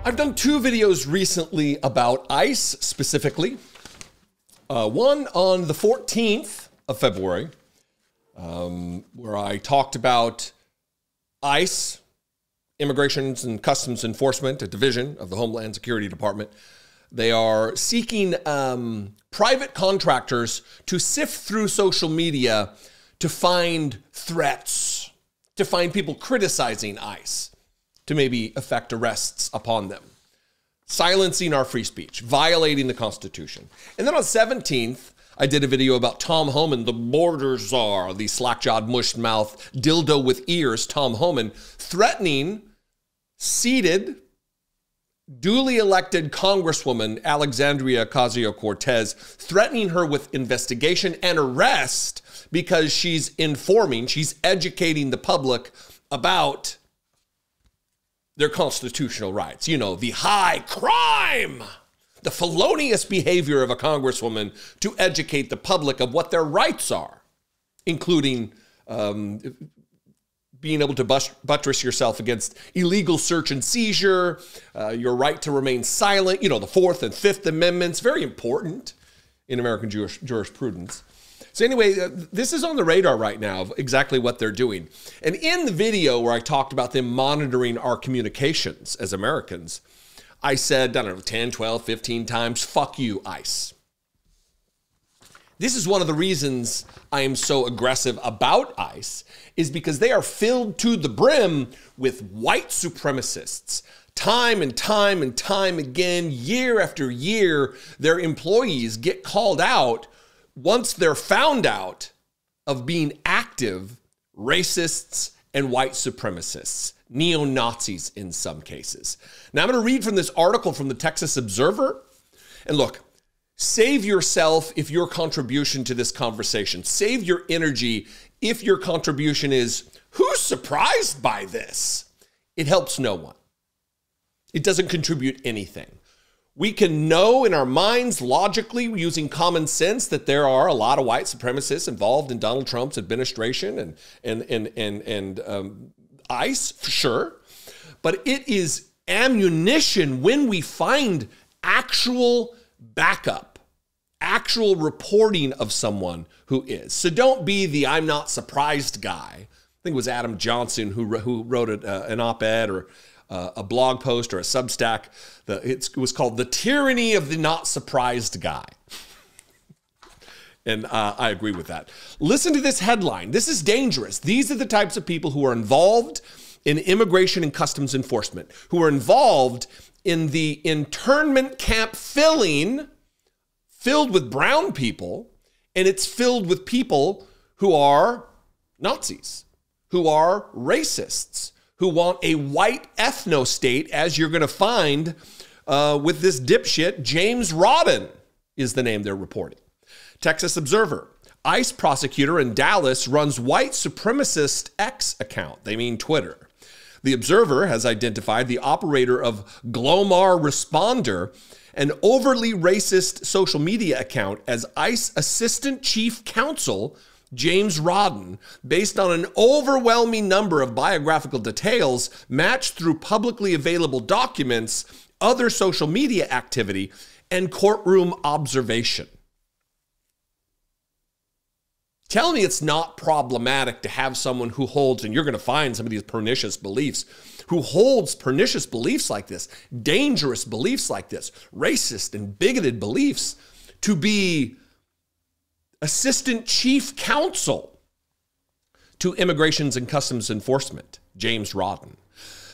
I've done two videos recently about ICE specifically. One on the 14th of February, where I talked about ICE, Immigration and Customs Enforcement, a division of the Homeland Security Department. They are seeking private contractors to sift through social media to find threats, to find people criticizing ICE, to maybe effect arrests upon them, silencing our free speech, violating the Constitution. And then on 17th, I did a video about Tom Homan, the border czar, the slack-jawed, mush-mouthed, dildo with ears, Tom Homan, threatening seated, duly elected Congresswoman Alexandria Ocasio-Cortez, threatening her with investigation and arrest because she's informing, she's educating the public about their constitutional rights. You know, the high crime, the felonious behavior of a congresswoman to educate the public of what their rights are, including being able to buttress yourself against illegal search and seizure, your right to remain silent, you know, the Fourth and Fifth Amendments, very important in American jurisprudence. So anyway, this is on the radar right now of exactly what they're doing. And in the video where I talked about them monitoring our communications as Americans, I said, I don't know, 10, 12, 15 times, fuck you, ICE. This is one of the reasons I am so aggressive about ICE, is because they are filled to the brim with white supremacists. Time and time and time again, year after year, their employees get called out once they're found out of being active racists and white supremacists, neo-Nazis in some cases. Now I'm going to read from this article from the Texas Observer. And look, save yourself if your contribution to this conversation, save your energy if your contribution is, who's surprised by this? It helps no one. It doesn't contribute anything. We can know in our minds logically using common sense that there are a lot of white supremacists involved in Donald Trump's administration and ICE, for sure. But it is ammunition when we find actual backup, actual reporting of someone who is. So don't be the I'm not surprised guy. I think it was Adam Johnson who wrote an op-ed or a blog post or a Substack. It was called The Tyranny of the Not Surprised Guy. And I agree with that. Listen to this headline. This is dangerous. These are the types of people who are involved in immigration and customs enforcement, who are involved in the internment camp filled with brown people, and it's filled with people who are Nazis, who are racists, who want a white ethno-state, as you're going to find with this dipshit. James Rodden is the name they're reporting. Texas Observer. ICE prosecutor in Dallas runs white supremacist X account. They mean Twitter. The Observer has identified the operator of Dollemore Responder, an overly racist social media account, as ICE Assistant Chief Counsel James Rodden, based on an overwhelming number of biographical details matched through publicly available documents, other social media activity, and courtroom observation. Tell me it's not problematic to have someone who holds, and you're going to find some of these pernicious beliefs, who holds pernicious beliefs like this, dangerous beliefs like this, racist and bigoted beliefs, to be Assistant Chief Counsel to Immigrations and Customs Enforcement, James Rodden.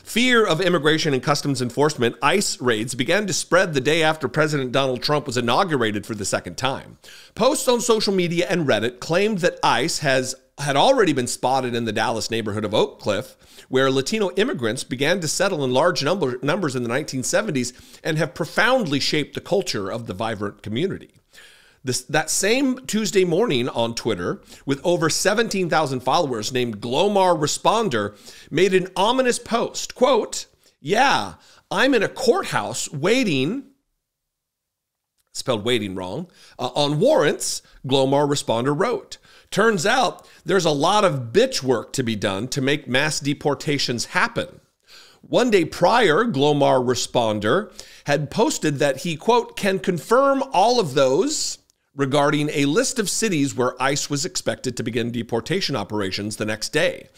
Fear of immigration and customs enforcement, ICE raids began to spread the day after President Donald Trump was inaugurated for the second time. Posts on social media and Reddit claimed that ICE had already been spotted in the Dallas neighborhood of Oak Cliff, where Latino immigrants began to settle in large numbers in the 1970s and have profoundly shaped the culture of the vibrant community. That same Tuesday morning on Twitter, with over 17,000 followers, named Dollemore Responder, made an ominous post. Quote, "Yeah, I'm in a courthouse waiting," spelled waiting wrong, "on warrants," Dollemore Responder wrote. "Turns out there's a lot of bitch work to be done to make mass deportations happen. One day prior, Glomar Responder had posted that he, quote, can confirm all of those regarding a list of cities where ICE was expected to begin deportation operations the next day.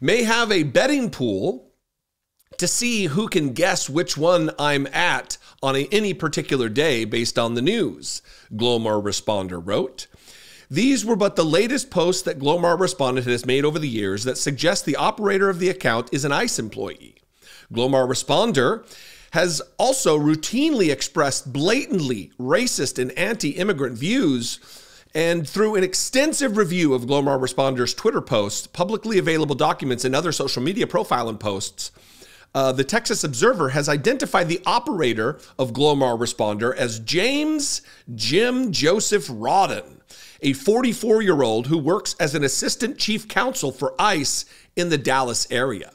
May have a betting pool to see who can guess which one I'm at on any particular day based on the news, Glomar Responder wrote. These were but the latest posts that Glomar Responder has made over the years that suggest the operator of the account is an ICE employee. Glomar Responder has also routinely expressed blatantly racist and anti-immigrant views, and through an extensive review of Glomar Responder's Twitter posts, publicly available documents, and other social media profiling posts, the Texas Observer has identified the operator of Glomar Responder as James Jim Joseph Rodden, a 44-year-old who works as an assistant chief counsel for ICE in the Dallas area.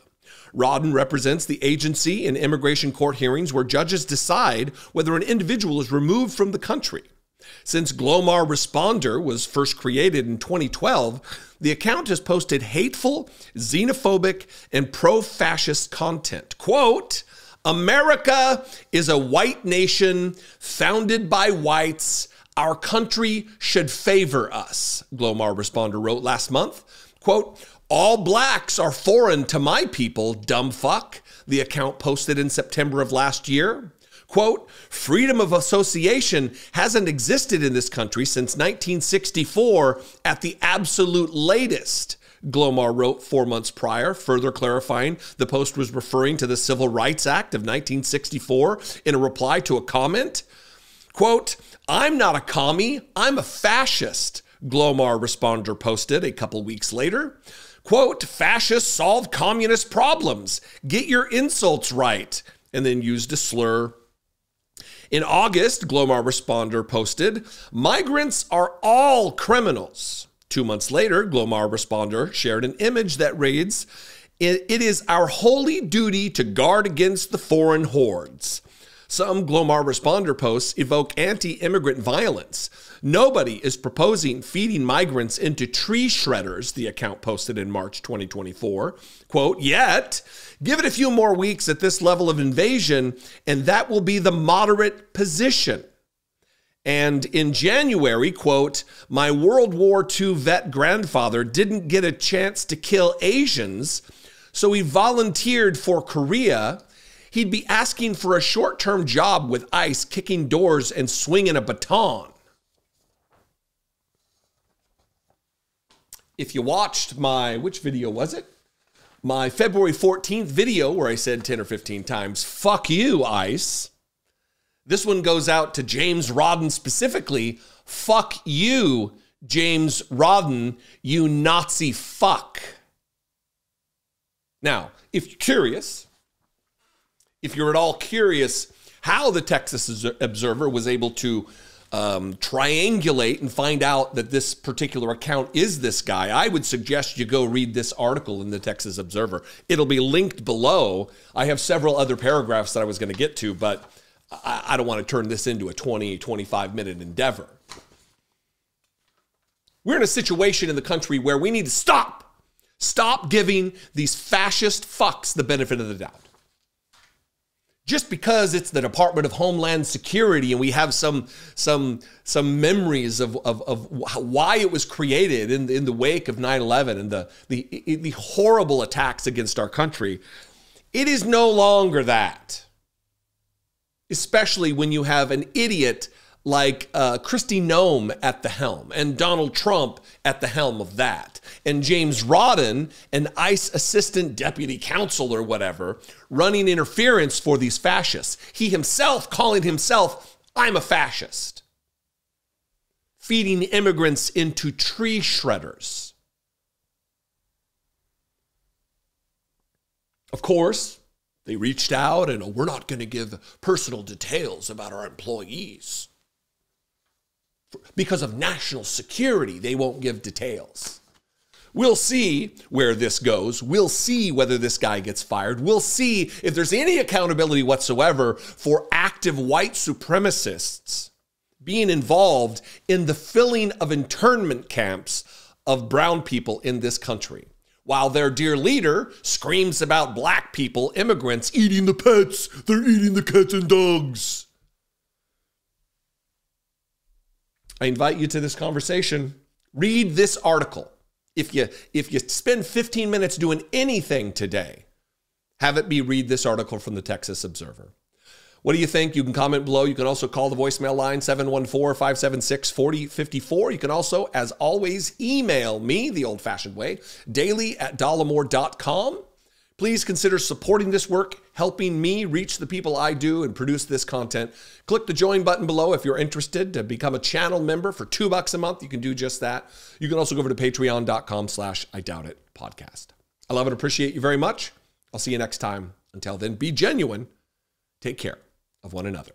Rodden represents the agency in immigration court hearings where judges decide whether an individual is removed from the country. Since Glomar Responder was first created in 2012, the account has posted hateful, xenophobic, and pro-fascist content. Quote, America is a white nation founded by whites. Our country should favor us, Glomar Responder wrote last month. Quote, all blacks are foreign to my people, dumb fuck, the account posted in September of last year. Quote, freedom of association hasn't existed in this country since 1964 at the absolute latest, Glomar wrote 4 months prior, further clarifying the post was referring to the Civil Rights Act of 1964 in a reply to a comment. Quote, I'm not a commie, I'm a fascist, Glomar Responder posted a couple weeks later. Quote, fascists solve communist problems. Get your insults right. And then used a slur. In August, Glomar Responder posted, migrants are all criminals. 2 months later, Glomar Responder shared an image that reads, it is our holy duty to guard against the foreign hordes. Some Glomar Responder posts evoke anti-immigrant violence. Nobody is proposing feeding migrants into tree shredders, the account posted in March 2024. Quote, yet, give it a few more weeks at this level of invasion, and that will be the moderate position. And in January, quote, my World War II vet grandfather didn't get a chance to kill Asians, so he volunteered for Korea. He'd be asking for a short-term job with ICE, kicking doors and swinging a baton. If you watched my, which video was it? My February 14th video where I said 10 or 15 times, fuck you, ICE. This one goes out to James Rodden specifically. Fuck you, James Rodden, you Nazi fuck. Now, if you're curious, if you're at all curious how the Texas Observer was able to triangulate and find out that this particular account is this guy, I would suggest you go read this article in the Texas Observer. It'll be linked below. I have several other paragraphs that I was going to get to, but I don't want to turn this into a 20, 25-minute endeavor. We're in a situation in the country where we need to stop giving these fascist fucks the benefit of the doubt. Just because it's the Department of Homeland Security and we have some memories of why it was created in the wake of 9/11 and the horrible attacks against our country, it is no longer that. Especially when you have an idiot like Kristi Noem at the helm and Donald Trump at the helm of that. And James Rodden, an ICE assistant deputy counsel or whatever, running interference for these fascists. He himself calling himself, I'm a fascist. Feeding immigrants into tree shredders. Of course, they reached out and we're not going to give personal details about our employees. Because of national security, they won't give details. We'll see where this goes. We'll see whether this guy gets fired. We'll see if there's any accountability whatsoever for active white supremacists being involved in the filling of internment camps of brown people in this country. while their dear leader screams about black people, immigrants, eating the pets. They're eating the cats and dogs. I invite you to this conversation. Read this article. If you spend 15 minutes doing anything today, have it be read this article from the Texas Observer. What do you think? You can comment below. You can also call the voicemail line, 714-576-4054. You can also, as always, email me the old-fashioned way, daily@dollemore.com. Please consider supporting this work, helping me reach the people I do and produce this content. Click the join button below if you're interested to become a channel member for $2 a month. You can do just that. You can also go over to patreon.com/IDoubtIt podcast. I love and appreciate you very much. I'll see you next time. Until then, be genuine. Take care of one another.